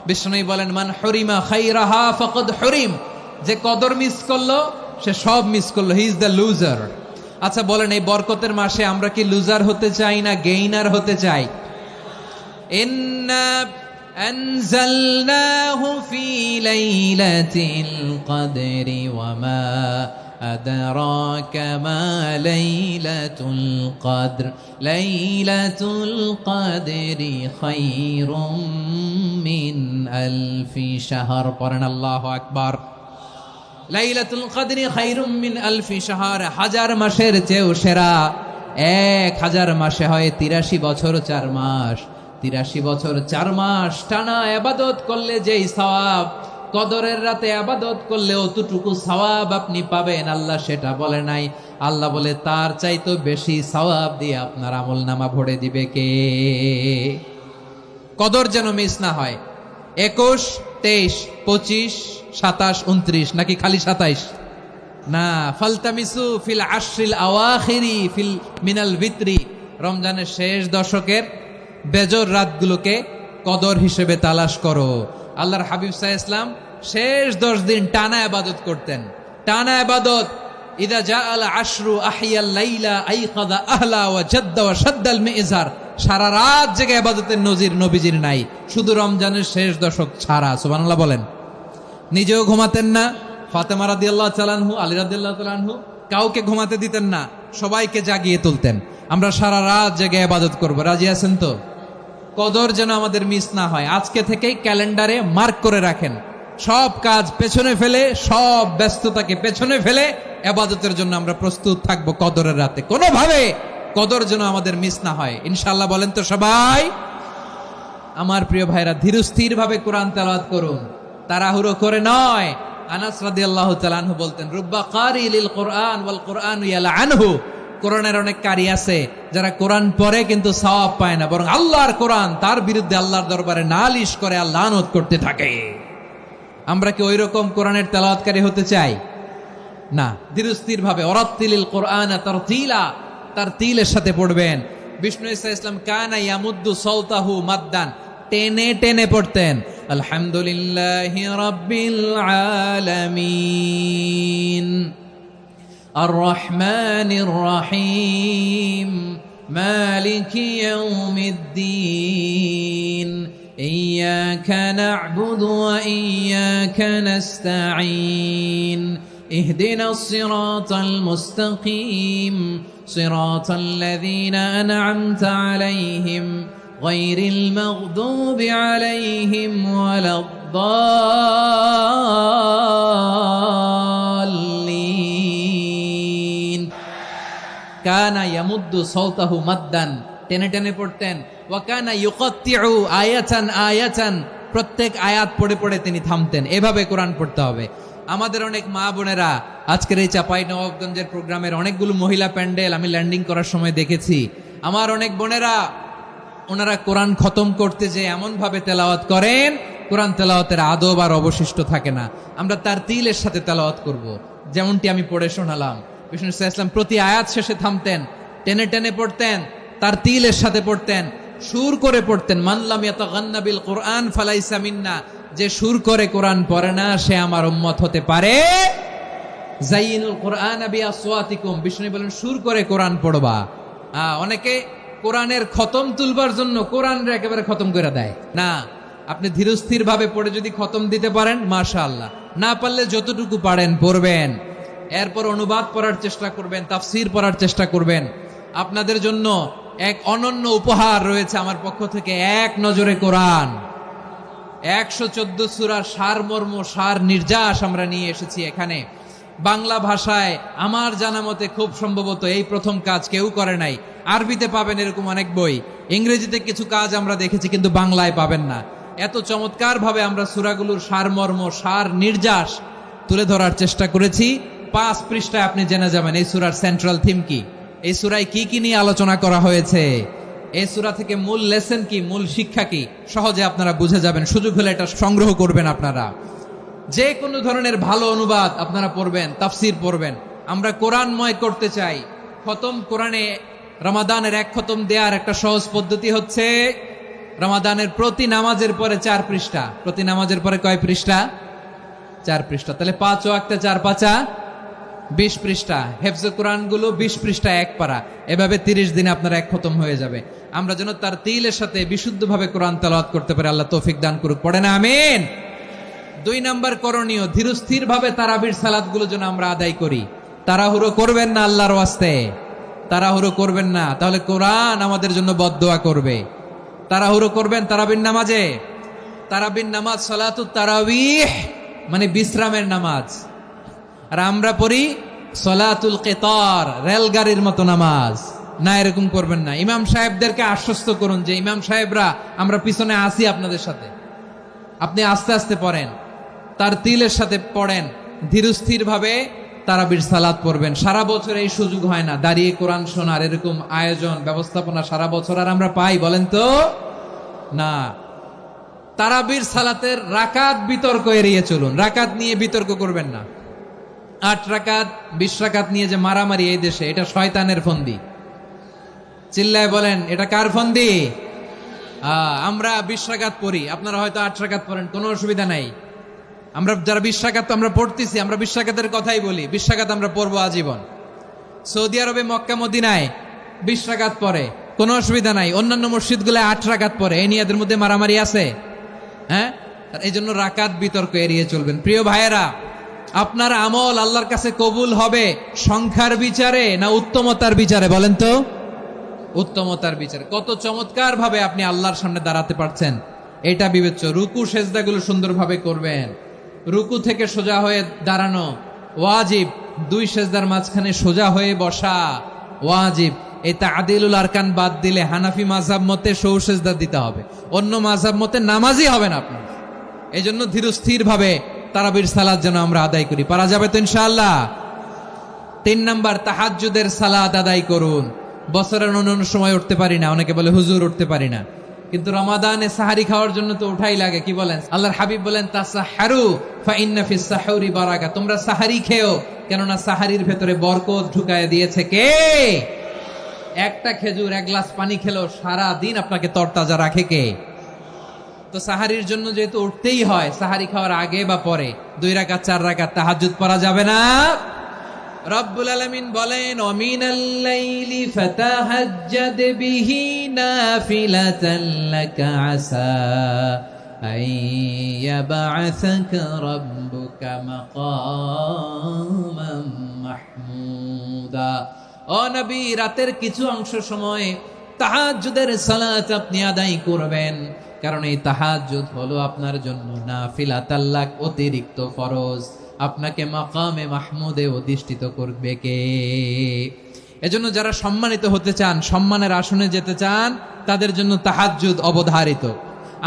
বিষ্ণু বলেন, মান হরিমা খাইরাহা ফাকাদ হরিম, যে কদর মিস করলো সে সব মিস করলো, হি ইজ দ্য লুজার। আচ্ছা বলেন, এই বরকতের মাসে আমরা কি লুজার হতে চাই না গেইনার হতে চাই? ইন্না আনজালনাহু ফি লাইলাতিল কদরি ওয়া মা আদরাকা মা লাইলাতুল কদর, লাইলাতুল কদরি খায়রুম মিন আলফি শাহর। পড়েন আল্লাহু আকবার। লাইলাতুল কদরি খায়রুম মিন আলফি শাহর, হাজার মাসের চেয়েও সেরা। 1000 মাসে হয় 83 বছর 4 মাস। 83 বছর 4 মাস টানা ইবাদত করলে যেই সওয়াব, কদরের রাতে ইবাদত করলে অতটুকু সওয়াব আপনি পাবেন, আল্লাহ সেটা বলে নাই। আল্লাহ বলে তার চাইতে বেশি সওয়াব দিয়ে আপনার আমলনামা ভরে দিবে কে? কদর যেন মিস না হয়। 21, 23, 25, 27, 29 নাকি খালি 27? না, ফালতামিসু ফিল আশরিল আওয়াখিরি ফিল মিনাল ভিতরি, রমজানের শেষ দশকের বেজর রাতগুলোকে কদর হিসেবে তালাশ করো। আল্লাহর হাবিব সাল্লাল্লাহু আলাইহি ওয়াসাল্লাম শেষ 10 দিন টানা ইবাদত করতেন, টানা ইবাদত। ইদা জাআল আশরু আহিয়াল লাইলা আইকাদা আহলা ওয়া জাদ্দা ওয়া শাদ্দাল মিজার, সারা রাত জেগে ইবাদতের নজির নবীজির নাই, শুধু রমজানের শেষ দশক ছাড়া। সুবহানাল্লাহ বলেন। নিজেও ঘুমাতেন না, ফাতেমা রাদিয়াল্লাহু তাআলা আনহু, আলী রাদিয়াল্লাহু তাআলা আনহু কাউকে ঘুমাতে দিতেন না, সবাইকে জাগিয়ে তুলতেন। আমরা সারা রাত জেগে ইবাদত করব, রাজি আছেন তো? কদর যেন আমাদের মিস না হয়। আজকে থেকেই ক্যালেন্ডারে মার্ক করে রাখেন, সব কাজ পেছনে ফেলে, সব ব্যস্ততাকে পেছনে ফেলে ইবাদতের জন্য আমরা প্রস্তুত থাকবো কদরের রাতে। কোনোভাবে কদর যেন আমাদের মিস না হয়, ইনশাআল্লাহ। বলেন তো সবাই? আমার প্রিয় ভাইরা, ধীরস্থির ভাবে কোরআন তেলাওয়াত করুন, তাড়াহুড়ো করে নয়। আনাস রাদিয়াল্লাহু তাআলা আনহু বলতেন, রুব্বা কারি লিল কোরআন ওয়াল কোরআন ইয়ালআনহু, কোরআনের অনেক কারি আছে যারা কোরআন পড়ে কিন্তু সওয়াব পায় না, বরং আল্লাহর কোরআন তার বিরুদ্ধে আল্লাহর দরবারে নালিশ করে আর লানত করতে থাকে। আমরা কি ওই রকম কোরআনের তেলাওয়াতকারী হতে চাই? না। ধীরস্থির ভাবে, ওয়ারাত্তিলিল কোরআন তারতিলা, তারতিলের সাথে পড়বেন। বিষ্ণু ঈসা ইসলাম কানা ইয়ামুদ্দু সাওতাহু মাদ্দান, টেনে টেনে পড়তেন। আলহামদুলিল্লাহি রাব্বিল আলামিন আর রহমানির রহিম মালিকি ইয়াউমিদ্দিন ইয়্যাকা না'বুদু ওয়া ইয়্যাকা নাস্তাঈন ইহদিনাস সিরাতাল মুস্তাকিম সিরাতাল লাযীনা আন'আমতা আলাইহিম গায়রিল মাগদুবি আলাইহিম ওয়ালাদ-দাল্লিন। কানা ইয়ামুদ্দু সাওতাহু মাদ্দান, টেনে টেনে পড়তেন। ওয়া কানা ইউকাত্তিউ আয়াতান আয়াতান, প্রত্যেক আয়াত পড়ে পড়ে তিনি থামতেন। এভাবে কোরআন পড়তে হবে। আমাদের অনেক মা বোনেরা আজকের এই চাঁপাইনবাবগঞ্জের প্রোগ্রামের অনেকগুলো মহিলা প্যান্ডেল আমি ল্যান্ডিং করার সময় দেখেছি। আমার অনেক বোনেরা, ওনারা কোরআন খতম করতে যে এমন ভাবে তেলাওয়াত করেন, কোরআন তেলাওয়াতের আদব আর অবশিষ্ট থাকে না। আমরা তার তিলের সাথে তেলাওয়াত করব, যেমনটি আমি পড়ে শোনালাম। বিষ্ণু ইসলাম প্রতি আয়াত শেষে থামতেন, টেনে টেনে পড়তেন, তার তিলের সাথে পড়তেন, সুর করে পড়তেন। মান লাম ইয়াতাগান্না বিল কোরআন ফালাইসা মিন্না, যে সুর করে কোরআন পড়ে না সে আমার উম্মত হতে পারে। যাইনুল কোরআন বিআসওয়াতিকুম, বিষ্ণু বলেন সুর করে কোরআন পড়বা। অনেকে কোরআনের খতম তুলবার জন্য কোরআনরে একেবারে খতম করে দেয় না। আপনি ধীরস্থির ভাবে পড়ে যদি খতম দিতে পারেন মাশাআল্লাহ, না পারলে যতটুকু পারেন পড়বেন। এরপর অনুবাদ পড়ার চেষ্টা করবেন, তাফসীর পড়ার চেষ্টা করবেন। আপনাদের জন্য এক অনন্য উপহার রয়েছে আমার পক্ষ থেকে, এক নজরে কোরআন। 114 সূরার সারমর্ম, সার নির্যাস আমরা নিয়ে এসেছি এখানে বাংলা ভাষায়। আমার জানা মতে খুব সম্ভবত এই প্রথম কাজ কেউ করে নাই। আরবিতে পাবেন এরকম অনেক বই, ইংরেজিতে কিছু কাজ আমরা দেখেছি, কিন্তু বাংলায় পাবেন না। এত চমৎকার ভাবে আমরা সূরাগুলোর সারমর্ম, সার নির্যাস তুলে ধরার চেষ্টা করেছি। 5 পৃষ্ঠায় আপনি জেনে যাবেন এই সূরার সেন্ট্রাল থিম কি, এই সূরায় কি কি নিয়ে আলোচনা করা হয়েছে, এই সূরা থেকে মূল লেসন কি, মূল শিক্ষা কি, সহজে আপনারা বুঝে যাবেন। সুযোগ হলে এটা সংগ্রহ করবেন আপনারা। যে কোনো ধরনের ভালো অনুবাদ আপনারা পড়বেন, তাফসীর পড়বেন। আমরা কোরআনময় করতে চাই। খতম কোরআনে রমাদানের 1 খতম দেওয়ার একটা সহজ পদ্ধতি হচ্ছে রমাদানের প্রতি নামাজের পরে 4 পৃষ্ঠা, প্রতি নামাজের পরে কয় পৃষ্ঠা? 4 পৃষ্ঠা। তাহলে 5 ওয়াক্তে 4 পাঁচা 20 পৃষ্ঠা। হেফজে কোরআন গুলো 20 পৃষ্ঠা এক পারা, এভাবে 30 দিনে আপনার এক খতম হয়ে যাবে। আমরা যেন তার তিলের সাথে বিশুদ্ধভাবে কোরআন তেলাওয়াত করতে পারি, আল্লাহ তৌফিক দান করুক। পড়ে না আমিন। 2 নাম্বার করণীয়, ধীরস্থির ভাবে তারাবির সালাত গুলো যেন আমরা আদায় করি। তাড়াহুড়ো করবেন না আল্লাহর ওয়াস্তে, তাড়াহুড়ো করবেন না, তাহলে কোরআন আমাদের জন্য বদদোয়া করবে। তাড়াহুড়ো করবেন তারাবির নামাজে। তারাবির নামাজ সালাতুত তারাবিহ মানে বিশ্রামের নামাজ, আর আমরা পড়ি সালাতুল কিতার, রেলগাড়ির মতো নামাজ। না, এরকম করবেন না। ইমাম সাহেবদেরকে আশ্বস্ত করুন যে ইমাম সাহেবরা আমরা পিছনে আসি আপনাদের সাথে, আপনি আস্তে আস্তে পড়েন, তার তিলের সাথে পড়েন, ধীরস্থির ভাবে তারাবির সালাত পড়বেন। সারা বছর এই সুযোগ হয় না দাঁড়িয়ে কোরআন শোনার, এরকম আয়োজন ব্যবস্থাপনা সারা বছর আর আমরা পাই বলেন তো না। তারাবির সালাতের রাকাত বিতর্ক এড়িয়ে চলুন, রাকাত নিয়ে বিতর্ক করবেন না। 8 রাকাত 20 রাকাত নিয়ে যে মারামারি এই দেশে, এটা শয়তানের ফন্দি। চিল্লায় বলেন এটা কার ফন্দি? আমরা 20 রাকাত পড়ি, আপনারা হয়তো 8 রাকাত পড়েন, কোনো অসুবিধা নাই। আমরা যারা 20 রাকাত আমরা পড়তেছি, আমরা 20 রাকাতের কথাই বলি, 20 রাকাত আমরা পড়বো আজীবন। সৌদি আরবে মক্কা মদিনায় 20 রাকাত পড়ে, কোনো অসুবিধা নাই। অন্যান্য মসজিদগুলো 8 রাকাত পড়ে, এই নিয়ে এদের মধ্যে মারামারি আছে? হ্যাঁ, এই জন্য রাকাত বিতর্ক এড়িয়ে চলবেন। প্রিয় ভাইয়েরা, আপনার আমল আল্লাহর কাছে কবুল হবে সংখ্যার বিচারে না উত্তমতার বিচারে? বলেন তো। উত্তমতার বিচারে। কত চমৎকার ভাবে আপনি আল্লাহর সামনে দাঁড়াতে পারছেন এটা বিবেচ্য। রুকু সেজদাগুলো সুন্দরভাবে করবেন, রুকু থেকে সোজা হয়ে দাঁড়ানো ওয়াজিব, 2 সেজদার মাঝখানে সোজা হয়ে বসা ওয়াজিব। এই তা'দিলুল আরকান বাদ দিলে হানাফি মাযহাব মতে সৌ সেজদা দিতে হবে, অন্য মাযহাব মতে নামাজই হবে না আপনার। এই জন্য ধীরস্থির ভাবে তারাবির সালাত যেন আমরা আদায় করি। পারা যাবে তো ইনশাআল্লাহ। 3 নাম্বার, তাহাজ্জুদের সালাত আদায় করুন। বছরের অন্য সময় উঠতে পারি না, অনেকে বলে হুজুর উঠতে পারি না, কিন্তু রমাদানে সাহারি খাওয়ার জন্য তো উঠাই লাগে। কি বলেন? আল্লাহর হাবিব বলেন তাসাহহারু ফা ইন্না ফিস সাহুরি বারাকা, তোমরা সাহারি খেও, কেননা সাহারির ভেতরে বরকত ঢুকায় দিয়েছে কে? একটা খেজুর 1 গ্লাস পানি খেলেও সারা দিন আপনাকে তরতাজা রাখে কে? তো সাহারির জন্য যেহেতু উঠতেই হয়, সাহারি খাওয়ার আগে বা পরে 2 রাকাত 4 রাকাত তাহাজ্জুদ পড়া যাবে না? রব্বুল আলামিন বলেন ওয়ামিনাল লাইলি ফাতাহাজ্জাদ বিহি নাফিলাতান লাকা আসা আইয়াবআসাকা রাব্বুকা মাকামান মাহমুদা। ও নবী, রাতের কিছু অংশ সময় তাহাজ্জুদের সালাত আপনি আদায় করবেন, কারণ এই তাহাজ্জুদ হলো আপনার জন্য নাফিলাতাল লাক, অতিরিক্ত ফরজ। আপনাকে মাকামে মাহমুদে অধিষ্ঠিত করবে কে? এজন্য যারা সম্মানিত হতে চান, সম্মানের আসনে যেতে চান, তাদের জন্য তাহাজ্জুদ অবধারিত।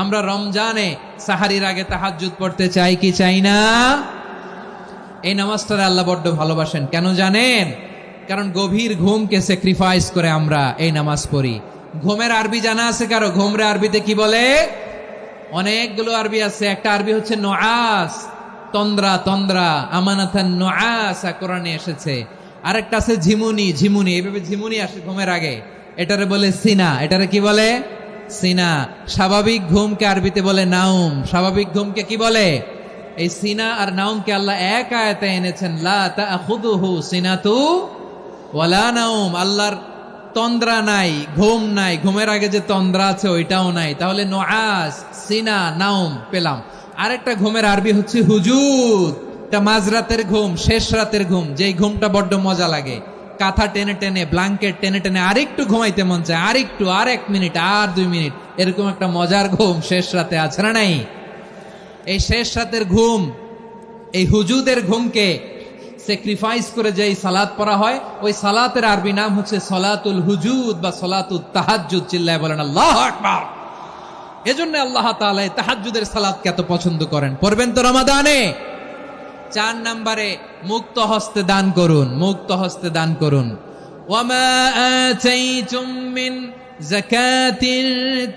আমরা রমজানে সাহারির আগে তাহাজ্জুদ পড়তে চাই কি চাই না? এই নামাজটা আল্লাহ বড্ড ভালোবাসেন। কেন জানেন? কারণ গভীর ঘুমকে স্যাক্রিফাইস করে আমরা এই নামাজ পড়ি। ঘুমের আরবি জানা আছে কারো? ঘুমরে আরবিতে কি বলে? অনেকগুলো আরবি আছে। একটা আরবি হচ্ছে নুআস, তন্দ্রা, তন্দ্রা, আমানাতান নুআসা কোরআনে এসেছে। আরেকটা আছে ঝিমুনি, ঝিমুনি, এইভাবে ঝিমুনি আসে ঘুমের আগে, এটারে বলে সিনা। এটারে কি বলে? সিনা। স্বাভাবিক ঘুমকে আরবিতে বলে নাউম। স্বাভাবিক ঘুমকে কি বলে? এই সিনা আর নাউমকে আল্লাহ এক আয়াতে এনেছেন, লা তাখুযুহু সিনাতু ওয়ালা নাউম। আল্লাহর তন্দ্রা নাই, ঘুম নাই, ঘুমের আগে যে তন্দ্রা আছে ওইটাও নাই। তাহলে নুআস, সিনা, নাউম পেলাম। আরেকটা ঘুমের আরবি হচ্ছে হুজুদ। এটা মাঝরাতের ঘুম, শেষ রাতের ঘুম, যেই ঘুমটা বড্ড মজা লাগে। কাঁথা টেনে টেনে, ব্ল্যাঙ্কেট টেনে টেনে আরেকটু ঘুমাইতে মন চায়, আরেকটু, আর 1 মিনিট, আর 2 মিনিট, এরকম একটা মজার ঘুম শেষ রাতে আছে না নাই? এই শেষ রাতের ঘুম, এই হুজুদের ঘুমকে স্যাক্রিফাইস করে যেই সালাত পড়া হয়, ওই সালাতের আরবি নাম হচ্ছে সলাতুল হুজুদ বা সলাতুত তাহাজ্জুদ। চিল্লায় বলেন আল্লাহু আকবার। এজন্য আল্লাহ তাআলা তাহাজ্জুদের সালাতকে এত পছন্দ করেন। পড়বেন তো রমাদানে। 4 নম্বরে মুক্ত হস্তে দান করুন, মুক্ত হস্তে দান করুন। ওয়ামা আতাইতুম মিন যাকাতিন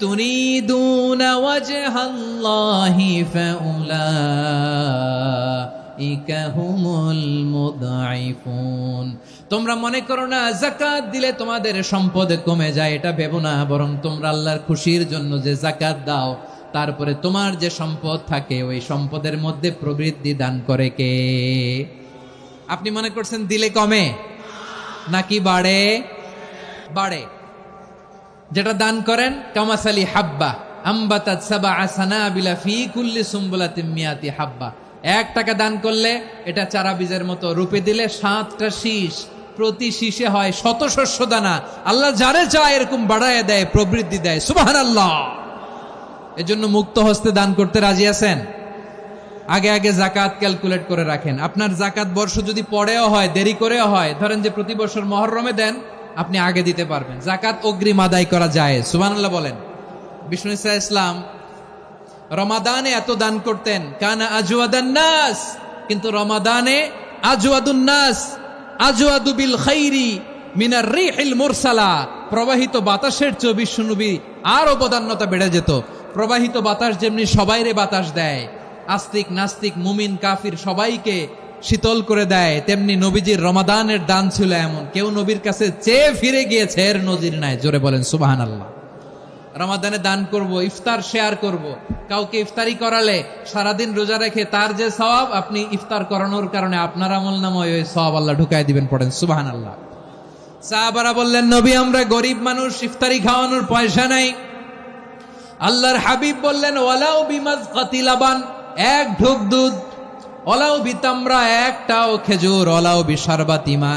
তুরিদুনা ওয়াজহাল্লাহি হুমুল মুদাইফুন। তোমরা মনে করো না যাকাত দিলে তোমাদের সম্পদ কমে যায়, এটা ভেবো না, বরং তোমরা আল্লাহর খুশির জন্য যে যাকাত দাও, তারপরে তোমার যে সম্পদ থাকে ওই সম্পদের মধ্যে প্রবৃদ্ধি দান করে কে? আপনি মনে করছেন দিলে কমে নাকি বাড়ে? বাড়ে। যেটা দান করেন কামাসালি হাব্বা আম্বাতাত সাবআ সানাবিলা ফি কুল্লি সুম্বুলাতিন মিয়াতি হাব্বা। 1 টাকা দান করলে এটা চারা বীজের মতো, রূপে দিলে 7টা শীষ, প্রতি শীষে হয় শত শস্য দানা। আল্লাহ যারে চায় এরকম বাড়ায় দেয়, প্রবৃদ্ধি দেয়। সুবহানাল্লাহ। এজন্য মুক্ত হস্তে দান করতে রাজি আছেন? আগে আগে জাকাত ক্যালকুলেট করে রাখেন। আপনার জাকাত বর্ষ যদি পরেও হয়, দেরি করেও হয়, ধরেন যে প্রতি বছর মুহররমে দেন, আপনি আগে দিতে পারবেন। জাকাত অগ্রিম আদায় করা যায়। সুবহানাল্লাহ বলেন। বিষ্ণু ইসা ইসলাম রমাদানে এত দান করতেন, কানা আজওয়াদান নাস, কিন্তু রমাদানে আজওয়াদুন নাস আজওয়াদু বিল খাইরি মিনার রিহিল মুরসালা। প্রবাহিত বাতাসের চেয়ে বিশ্বনবী আর অবদান্যতা বেড়ে যেত। প্রবাহিত বাতাস যেমনি সবাইরে বাতাস দেয়, আস্তিক নাস্তিক মুমিন কাফির সবাইকে শীতল করে দেয়, তেমনি নবীজির রমাদানের দান ছিল এমন, কেউ নবীর কাছে চেয়ে ফিরে গিয়েছে এর নজির নাই। জোরে বলেন সুবহানাল্লাহ। রমাদানে দান করব, ইফতার শেয়ার করব। কাউকে ইফতারি করালে সারাদিন রোজা রেখে তার যে সওয়াব, আপনি ইফতার করানোর কারণে আপনার আমলনামায় ওই সওয়াব আল্লাহ ঢুকায় দিবেন। পড়েন সুবহানাল্লাহ। সাহাবারা বললেন, নবী আমরা গরিব মানুষ, ইফতারি খাওয়ানোর পয়সা নাই। আল্লাহর হাবিব বললেন, ওয়ালাউ বিমাজকাতি লাবান, 1 ঢোক দুধ, ওয়ালাউ বিতামরা, 1টাও খেজুর, ওয়ালাউ বিশারবাতিমা,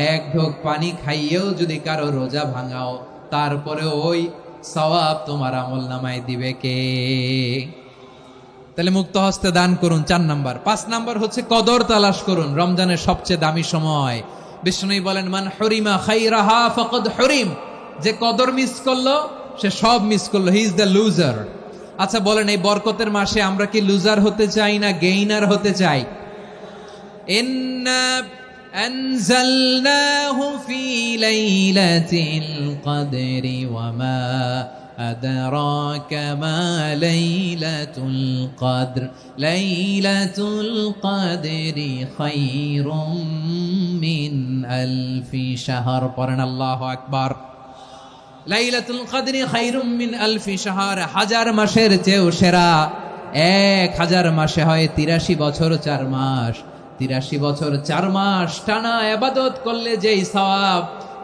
1 ঢোক পানি খাইয়েও যদি কারো রোজা ভাঙাও, তারপরে ওই সওয়াব তোমার আমলনামায় দিবে কে? তাহলে মুক্ত হস্তে দান করুন, 4 নাম্বার। 5 নাম্বার হচ্ছে কদর তালাশ করুন। রমজানের সবচেয়ে দামি সময়। বিষ্ণু বলেন, মান হুরিমা খাইরাহা ফাকাদ হুরিম, যে কদর মিস করলো সে সব মিস করলো, হি ইজ দ্য লুজার। আচ্ছা বলেন, এই বরকতের মাসে আমরা কি লুজার হতে চাই না গেইনার হতে চাই? ইন্না আনজালনাহু ফি লাইলাতিল কদরি ওয়া মা আদরাকা মা লাইলাতুল কদর, লাইলাতুল কদরি খায়রুম মিন আলফি শাহর। পড়েন আল্লাহু আকবার। লাইলাতুল কদরি খায়রুম মিন আলফি শাহর, 1000 মাসের চেয়েও সেরা। 1000 মাসে হয় 83 বছর 4 মাস। 83 বছর 4 মাস টানা ইবাদত করলে যেই সওয়াব,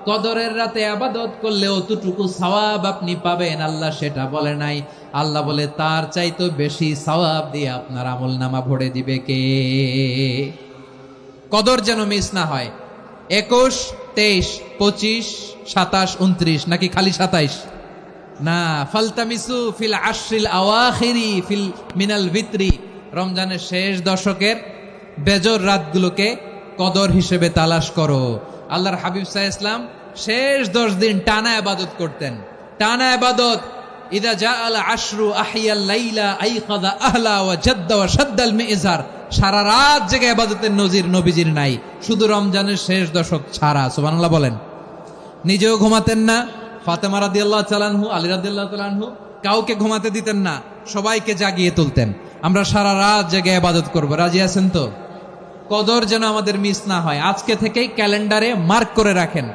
কদরের রাতে ইবাদত করলে অতটুকু সওয়াব আপনি পাবেন, আল্লাহ সেটা বলে নাই। আল্লাহ বলে তার চাইতে বেশি সওয়াব দিয়ে আপনার আমলনামা ভরে দিবে কে? কদর যেন মিস না হয়। 21, 23, 25, 27, 29 নাকি খালি 27? না, ফালতামিসু ফিল আশরিল আওয়াখিরি ফিল মিনাল ভিতরি, রমজানের শেষ দশকের বেজর রাতগুলোকে কদর হিসেবে তালাশ করো। আল্লাহর হাবিব সাল্লাল্লাহু আলাইহি ওয়াসাল্লাম শেষ 10 দিন টানা ইবাদত করতেন, টানা ইবাদত। ইদা জাআল আশরু আহিয়াল লাইলা আইকাযা আহলা ওয়া জাদ্দা ওয়া শাদ্দাল মিজার। সারা রাত জেগে ইবাদতের নজির নবীজির নাই, শুধু রমজানের শেষ দশক ছাড়া। সুবহানাল্লাহ বলেন। নিজেও ঘুমাতেন না। ফাতেমা রাদিয়াল্লাহু তাআলা আনহু, আলী রাদিয়াল্লাহু তাআলা আনহু কাউকে ঘুমাতে দিতেন না, সবাইকে জাগিয়ে তুলতেন। আমরা সারা রাত জেগে ইবাদত করব। রাজি আছেন তো? কদর যেন আমাদের মিস না হয়। আজকে থেকেই ক্যালেন্ডারে মার্ক করে রাখেন,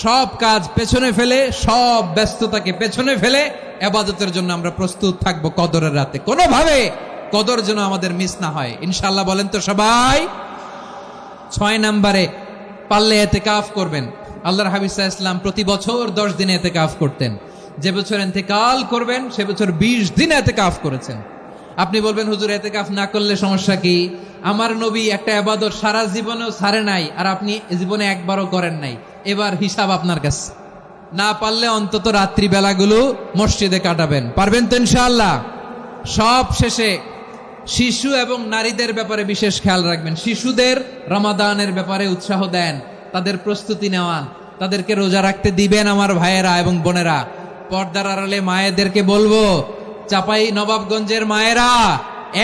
সব কাজ পেছনে ফেলে, সব ব্যস্ততাকে পেছনে ফেলে ইবাদতের জন্য আমরা প্রস্তুত থাকব কদরের রাতে। কোনোভাবে কদর যেন আমাদের মিস না হয়, ইনশাআল্লাহ। বলেন তো সবাই। 6 নম্বরে পারলে ইতিকাফ করবেন। আল্লাহর হাবিব সাল্লাল্লাহু আলাইহি ওয়াসাল্লাম প্রতি বছর 10 দিন ইতিকাফ করতেন। যে বছর ইন্তেকাল করবেন সে বছর 20 দিন ইতিকাফ করেছেন। আপনি বলবেন, হুজুর ইতিকাফ না করলে সমস্যা কি? আমার নবী একটা ইবাদত সারা জীবনেও ছাড়ে নাই, আর আপনি জীবনে একবারও করেন নাই। এবার হিসাব আপনার কাছে। না পারলে অন্তত রাত্রি বেলাগুলো মসজিদে কাটাবেন। পারবেন তো ইনশাআল্লাহ? সব শেষে শিশু এবং নারীদের ব্যাপারে বিশেষ খেয়াল রাখবেন। শিশুদের রমাদানের ব্যাপারে উৎসাহ দেন, তাদের প্রস্তুতি নেওয়ান, তাদেরকে রোজা রাখতে দিবেন। আমার ভাইয়েরা এবং বোনেরা, পর্দার আড়ালে মায়েদেরকে বলবো, চাপাই নবাবগঞ্জের মায়েরা,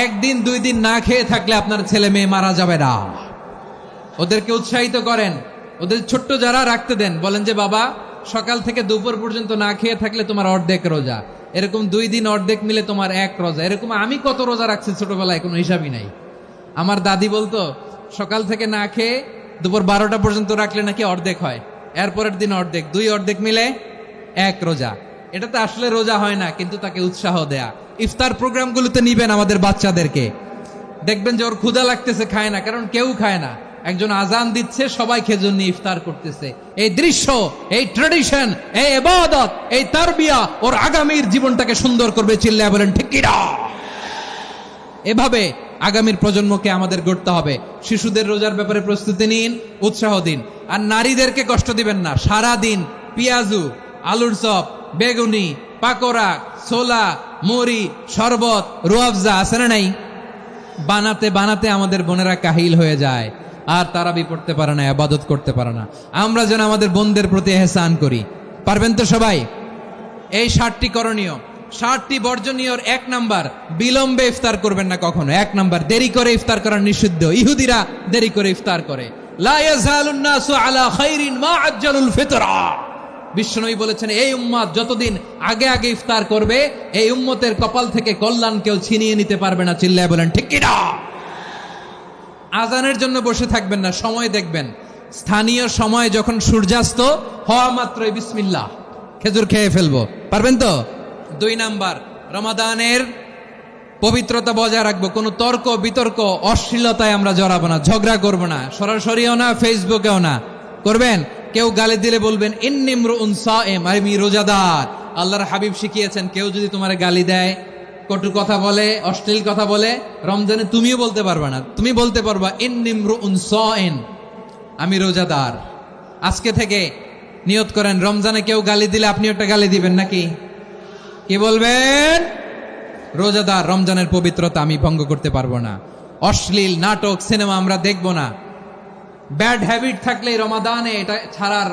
1 দিন 2 দিন না খেয়ে থাকলে আপনার ছেলে মেয়ে মারা যাবে না। ওদেরকে উৎসাহিত করেন, ওদের ছোট্ট যারা রাখতে দেন, বলেন যে বাবা সকাল থেকে দুপুর পর্যন্ত না খেয়ে থাকলে তোমার অর্ধেক রোজা, এরকম 2 দিন অর্ধেক মিলে তোমার 1 রোজা। এরকম আমি কত রোজা রাখছি ছোটবেলায় কোনো হিসাবই নাই। আমার দাদি বলতো সকাল থেকে না খেয়ে দুপুর 12টা পর্যন্ত রাখলে নাকি অর্ধেক হয়, এরপরের দিন অর্ধেক, 2 অর্ধেক মিলে 1 রোজা। এটা তো আসলে রোজা হয় না, কিন্তু তাকে উৎসাহ দেয়া। ইফতার প্রোগ্রামগুলোতে নিবেন আমাদের বাচ্চাদেরকে, দেখবেন যে ওর ক্ষুধা লাগতেছে, খায় না, কারণ কেউ খায় না, একজন আজান দিচ্ছে, সবাই খেজুর নিয়ে ইফতার করতেছে। এই দৃশ্য, এই ট্রেডিশন, এই ইবাদত, এই তারবিয়া ওর আগামীর জীবনটাকে সুন্দর করবে। চিল্লায়া বলেন ঠিক কি না? এভাবে আগামীর প্রজন্মকে আমাদের গড়তে হবে। শিশুদের রোজার ব্যাপারে প্রস্তুতি নিন, উৎসাহ দিন। আর নারীদেরকে কষ্ট দিবেন না। সারা দিন পেঁয়াজু, আলুর চপ, বেগুনি, পাকোড়া, ছোলা, মুড়ি, শরবত, রুয়াফজা আছে না নাই, বানাতে বানাতে আমাদের বোনেরা কাহিল হয়ে যায়, আর তারাবি পড়তে পারে না, ইবাদত করতে পারে না। আমরা যেন আমাদের বোনদের প্রতি ইহসান করি। পারবেন তো সবাই? এই 7টি করণীয়, 7টি বর্জনীয়র 1 নাম্বার, বিলম্বে ইফতার করবেন না কখনো। 1 নাম্বার, দেরি করে ইফতার করা নিষিদ্ধ। ইহুদিরা দেরি করে ইফতার করে। লা ইয়াজালুন নাসু আলা খাইরিন মা আজ্জালুল ফিতরা। বিশ্বনবী বলেছেন, এই উম্মত যতদিন আগে আগে ইফতার করবে, এই উম্মতের কপাল থেকে কল্যাণ কেউ ছিনিয়ে নিতে পারবে না। চিল্লায় বলেন ঠিক কি না? আজানের জন্য বসে থাকবেন না, সময় দেখবেন। স্থানীয় সময় যখন সূর্যাস্ত হওয়া মাত্রই বিসমিল্লাহ, খেজুর খেয়ে ফেলবো। পারবেন তো? 2 নাম্বার, রমাদানের পবিত্রতা বজায় রাখবো। কোনো তর্ক বিতর্ক, অশ্লীলতায় আমরা জড়াবো না, ঝগড়া করবো না, সরাসরিও না, ফেসবুকেও না। করবেন? কেউ গালি দিলে বলবেন ইন্নী ইমরুউন সায়েম, আমি রোজাদার। আল্লাহর হাবিব শিখিয়েছেন, কেউ যদি তোমার গালি দেয়, কটু কথা বলে, অশ্লীল কথা বলে, রমজানে তুমিও বলতে পারবা না। তুমি বলতে পারবা ইন্নী ইমরুউন সায়েম, আমি রোজাদার। আজকে থেকে নিয়ত করেন, রমজানে কেউ গালি দিলে আপনি একটা গালি দিবেন নাকি? কি বলবেন? রোজাদার, রমজানের পবিত্রতা আমি ভঙ্গ করতে পারবো না। অশ্লীল নাটক, সিনেমা আমরা দেখবো না। ব্যাড হ্যাবিট থাকলে রমাদানে এটা ছাড়ার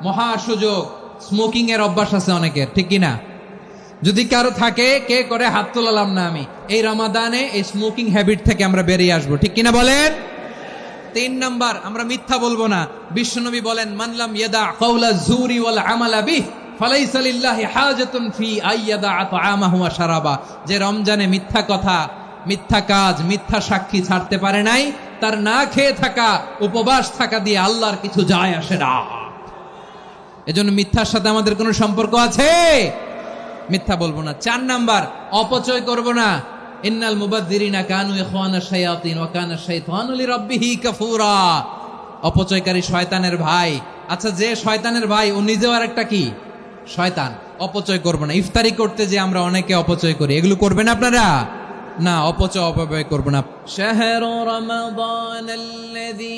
মহা সুযোগ। স্মোকিং এর অভ্যাস আছে অনেকের, ঠিক কিনা? যদি কারো থাকে, কে করে হাত তোলালাম না আমি, এই রমাদানে এই স্মোকিং হ্যাবিট থেকে আমরা বেরিয়ে আসবো, ঠিক কিনা বলেন? 3 নাম্বার, আমরা মিথ্যা বলবো না। বিশ্বনবী বলেন, মানলাম ইয়াদা কাওলা যুরি ওয়াল আমালা বিহ ফালাইসা লিল্লাহি হাজাতুন ফি আইয়াদা তাআমাহু ওয়া শারাবা। যে রমজানে মিথ্যা কথা, মিথ্যা কাজ, মিথ্যা সাক্ষী ছাড়তে পারে নাই, তার না খেয়ে থাকা, উপবাস থাকা দিয়ে আল্লাহর কিছু যায় আসে না। এজন্য মিথ্যার সাথে আমাদের কোনো সম্পর্ক আছে? মিথ্যা বলবো না। 4 নাম্বার, অপচয় করব না। ইন্নাল মুবাদদিরিনা কানু ইখওয়ানাশ শায়াতিন ওয়া কানা শাইতানু লিরাব্বিহি কাফুরা। অপচয়কারী শয়তানের ভাই। আচ্ছা, যে শয়তানের ভাই, ও নিজেও আর একটা কি? শয়তান। অপচয় করব না। ইফতারি করতে যে আমরা অনেকে অপচয় করি, এগুলো করবেন আপনারা না। অপচয় অপব্যয় করব না। শাহরু রমাদানাল্লাযী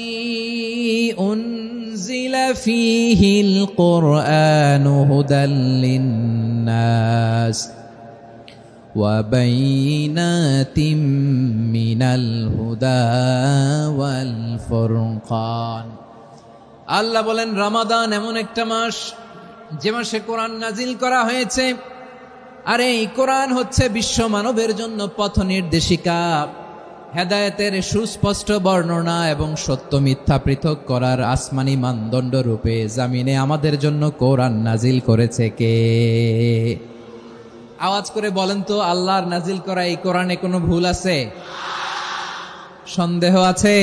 উনজিলা ফীহিল কুরআনু হুদাল লিন্নাস ওয়া বাইনাতিম মিনাল হুদা ওয়াল ফুরকান। আল্লাহ বলেন, রমাদান এমন একটা মাস যে মাসে কোরআন নাজিল করা হয়েছে। আর এই কোরআন হচ্ছে বিশ্ব মানবের জন্য পথ নির্দেশিকা, হেদায়েতের সুস্পষ্ট বর্ণনা এবং সত্য মিথ্যা পৃথক করার আসমানি মানদণ্ড রূপে জামিনে আমাদের জন্য কোরআন নাজিল করেছে কে? আওয়াজ করে বলেন তো, আল্লাহর নাজিল করা এই কোরআনে কোনো ভুল আছে? সন্দেহ আছে?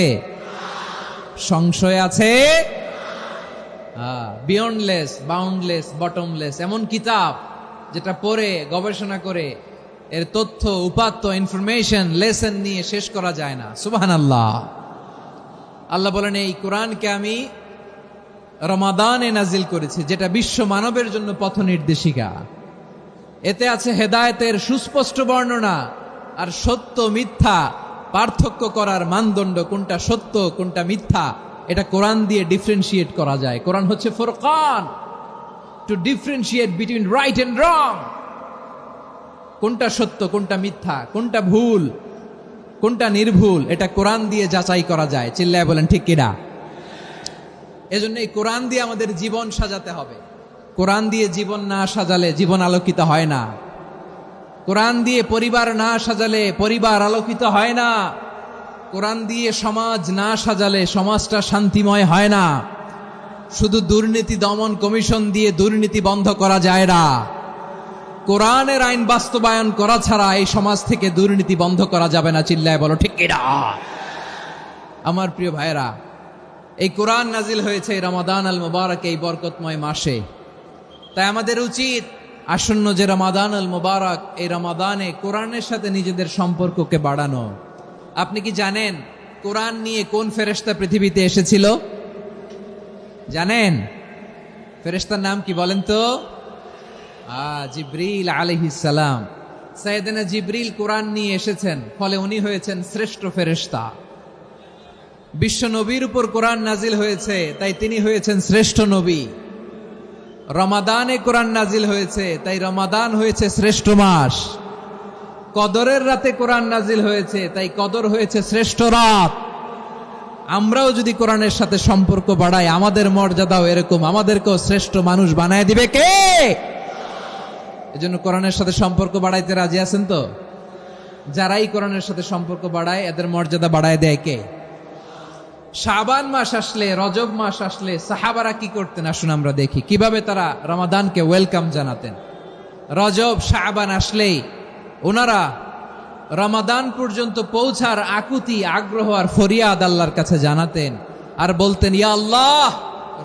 সংশয় আছে? বিয়ন্ডলেস, বাউন্ডলেস, বটমলেস, এমন কিতাব যেটা পড়ে গবেষণা করে এর তথ্য, উপাত্ত, ইনফরমেশন, লেসন নিয়ে শেষ করা যায় না। সুবহানাল্লাহ। আল্লাহ বলেন, এই কোরআনকে আমি রমাদানে নাজিল করেছি, যেটা বিশ্ব মানবের জন্য পথ নির্দেশিকা। এতে আছে হেদায়েতের সুস্পষ্ট বর্ণনা, আর সত্য মিথ্যা পার্থক্য করার মানদণ্ড, কোনটা সত্য কোনটা মিথ্যা, এটা কোরআন দিয়ে ডিফারেন্সিয়েট করা যায়। কোরআন হচ্ছে ফুরকান, to differentiate between right and wrong. কোনটা সত্য, কোনটা মিথ্যা, কোনটা ভুল, কোনটা নির্ভুল, এটা কোরআন দিয়ে যাচাই করা যায়। চিল্লায় বলেন ঠিক কিনা? এজন্য এই কোরআন দিয়ে আমাদের জীবন সাজাতে হবে। কোরআন দিয়ে জীবন না সাজালে জীবন আলোকিত হয় না। কোরআন দিয়ে পরিবার না সাজালে পরিবার আলোকিত হয় না। কোরআন দিয়ে সমাজ না সাজালে সমাজটা শান্তিময় হয় না। শুধু দুর্নীতি দমন কমিশন দিয়ে দুর্নীতি বন্ধ করা যায় না। কোরআনের আইন বাস্তবায়ন করা ছাড়া এই সমাজ থেকে দুর্নীতি বন্ধ করা যাবে না। চিল্লায় বলো ঠিক কিনা? আমার প্রিয় ভাইরা, এই কোরআন নাজিল হয়েছে রমাদান আল মুবারক, এই বরকতময় মাসে। তাই আমাদের উচিত আসন্ন যে রমাদান আল মুবারক, এই রমাদানে কোরআনের সাথে নিজেদের সম্পর্ককে বাড়ানো। আপনি কি জানেন কোরআন নিয়ে কোন ফেরেশতা পৃথিবীতে এসেছিল? জানেন ফেরেশতার নাম কি বলেন তো? জিবরিল আলাইহিস সালাম। সাইয়েদনা জিবরিল কোরআন নিয়ে এসেছেন, ফলে উনি হয়েছেন শ্রেষ্ঠ ফেরেশতা। বিশ্ব নবীর উপর কোরআন নাজিল হয়েছে, তাই তিনি হয়েছেন শ্রেষ্ঠ নবী। রমাদানে কোরআন নাজিল হয়েছে, তাই রমাদান হয়েছে শ্রেষ্ঠ মাস। কদরের রাতে কোরআন নাজিল হয়েছে, তাই কদর হয়েছে শ্রেষ্ঠ রাত। আমরাও যদি কোরআনের সাথে সম্পর্ক বাড়াই, আমাদের মর্যাদাও এরকম, আমাদেরকেও শ্রেষ্ঠ মানুষ বানায় দিবে কে? এজন্য কোরআনের সাথে সম্পর্ক বাড়াইতে রাজি আছেন তো? যারাই কোরআনের সাথে সম্পর্ক বাড়ায়, এদের মর্যাদা বাড়ায় দেয় কে? শাবান মাস আসলে, রজব মাস আসলে সাহাবারা কি করতেন আসুন আমরা দেখি, কিভাবে তারা রমাদানকে ওয়েলকাম জানাতেন। রজব শাবান আসলেই ওনারা রমাদান পর্যন্ত পৌঁছার আকুতি, আগ্রহ আর ফরিয়াদ আল্লাহর কাছে জানাতেন আর বলতেন, ইয়া আল্লাহ,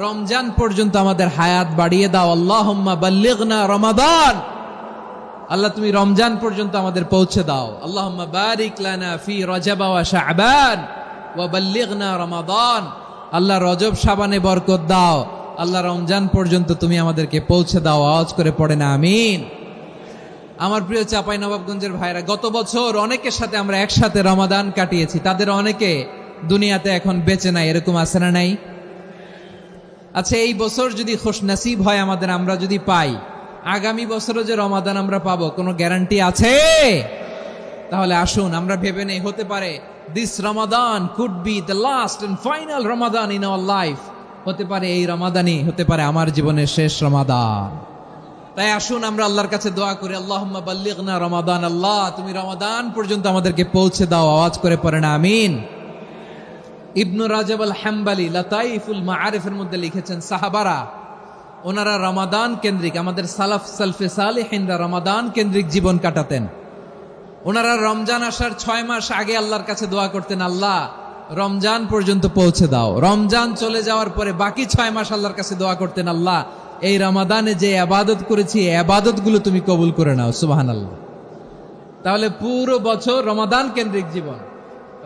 রমজান পর্যন্ত আমাদের হায়াত বাড়িয়ে দাও। আল্লাহুম্মা বাল্লিগনা রমাদান, আল্লাহ তুমি রমজান পর্যন্ত আমাদের পৌঁছে দাও। আল্লাহুম্মা বারিক লানা ফি রজব ওয়া শাবান ওয়া বাল্লিগনা রমাদান, আল্লাহ রজব শাবানে বরকত দাও, আল্লাহ রমজান পর্যন্ত তুমি আমাদেরকে পৌঁছে দাও। আওয়াজ করে পড়ে না আমিন। আমার প্রিয় চাঁপাইনবাবগঞ্জের ভাইরা, গত বছর অনেকের সাথে আমরা একসাথে রমাদান কাটিয়েছি, তাদের অনেকে দুনিয়াতে এখন বেঁচে নাই, এরকম আছে না নাই? আচ্ছা, এই বছর যদি খুশনসিব হয় আমাদের, আমরা যদি পাই, আগামী বছরও যে রমাদান আমরা পাবো কোনো গ্যারান্টি আছে? তাহলে আসুন আমরা ভেবে নেই, হতে পারে this Ramadan could be the last and final Ramadan in our life. হতে পারে এই রমাদানই হতে পারে আমার জীবনের শেষ রমাদান। তাই আসুন আমরা আল্লাহর কাছে দোয়া করি, আল্লাহুম্মা বাল্লিগনা রমাদান, আল্লাহ তুমি রমাদান পর্যন্ত আমাদেরকে পৌঁছে দাও। আওয়াজ করে পড়েন আমিন। ইবনু রাজব আল হাম্বালি লাতাইফুল মাআরিফের মধ্যে লিখেছেন, সাহাবারা ওনারা রমাদান কেন্দ্রিক, আমাদের সালাফ সালফে সালেহিনরা রমাদান কেন্দ্রিক জীবন কাটাতেন। ওনারা রমজান আসার 6 মাস আগে আল্লাহর কাছে দোয়া করতেন, আল্লাহ রমজান পর্যন্ত পৌঁছে দাও। রমজান চলে যাওয়ার পরে বাকি 6 মাস আল্লাহর কাছে দোয়া করতেন, আল্লাহ এই রমাদানে যে ইবাদত করেছি, এই ইবাদতগুলো তুমি কবুল করে নাও। সুবহানাল্লাহ। তাহলে পুরো বছর রমাদান কেন্দ্রিক জীবন।